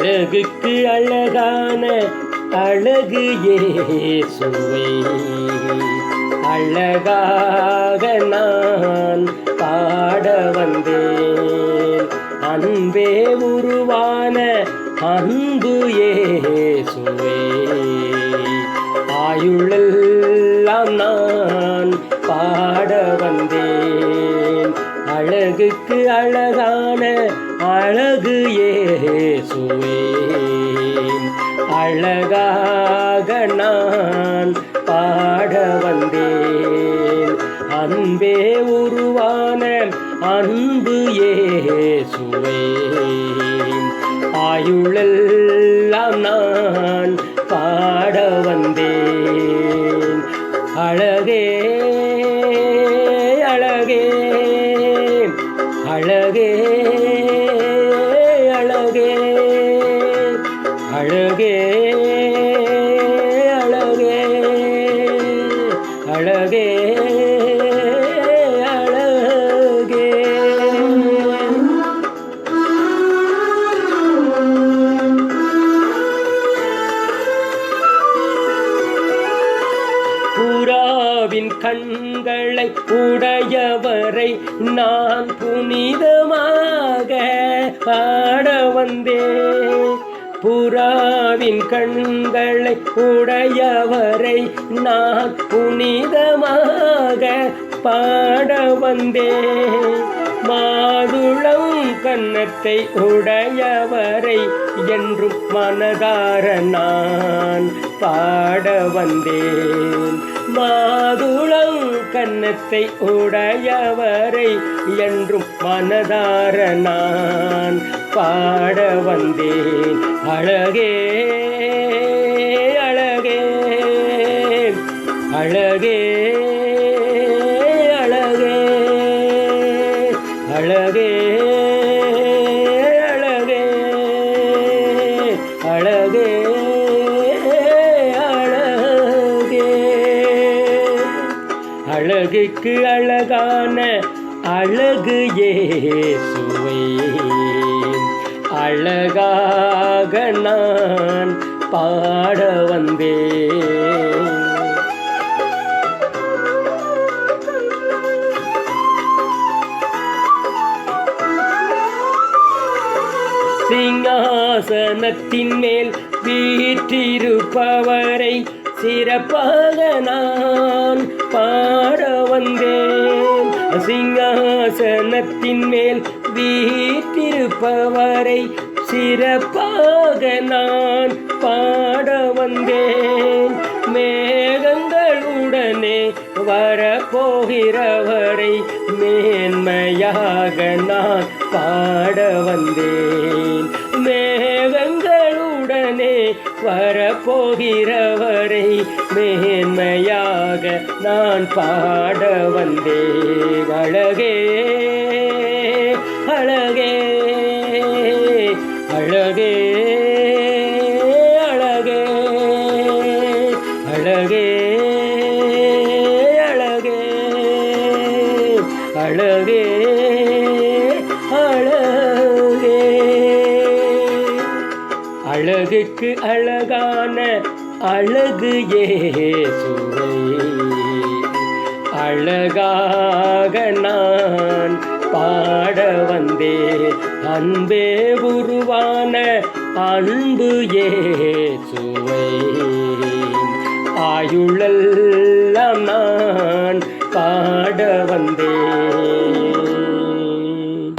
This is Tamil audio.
அழகுக்கு அழகான அழகு இயேசுவே, அழகாக நான் பாட வந்தேன். அன்பே உருவான அன்பு இயேசுவே, ஆயுளெல்லாம் நான் பாட வந்தேன். அழகுக்கு அழகான அழகு இயேசுவே, அழகாக நான் பாட வந்தேன். அன்பே உருவான அன்பு இயேசுவே, ஆயுளெல்லாம் நான் பாட வந்தேன். அழகே அழகே அழகே அழகே அழகே அழகே அழகே அழகே. புறாவின் கண்களை உடையவரை நான் புனிதமாக பாட வந்தேன். புறாவின் கண்களை உடையவரை நான் புனிதமாக பாட வந்தேன். மாதுளம் கன்னத்தை உடையவரை என்றும் மனதார நான் பாட வந்தேன். மாதுளம் கன்னத்தை உடையவரை என்றும் மனதார நான் பாட வந்தேன். அழகே அழகே அழகே அழகே அழகே அழகே அழகே அழகே. அழகுக்கு அழகான அழகு இயேசுவே, அழகாக நான் பாட வந்தேன். சிங்காசனத்தின் மேல் வீற்றிருப்பவரை சிறப்பாக நான் பாட வந்தேன். சிங்காசனத்தின் மேல் வீற்றிருப்பவரை சிறப்பாக நான் பாட வந்தேன். மேகங்களுடனே வரப்போகிறவரை மேன்மையாக நான் பாட வந்தேன். மேகங்களுடனே வரப்போகிறவரை மேன்மையாக நான் பாட வந்தேன். அழகே அழகே அழகே அழகே அழகே அழகே அழகே அழகே. அழகுக்கு அழகான அழகு இயேசுவே, அழகாக நான் பாட வந்தேன். அன்பே உருவான அன்பு இயேசுவே, ஆயுளல்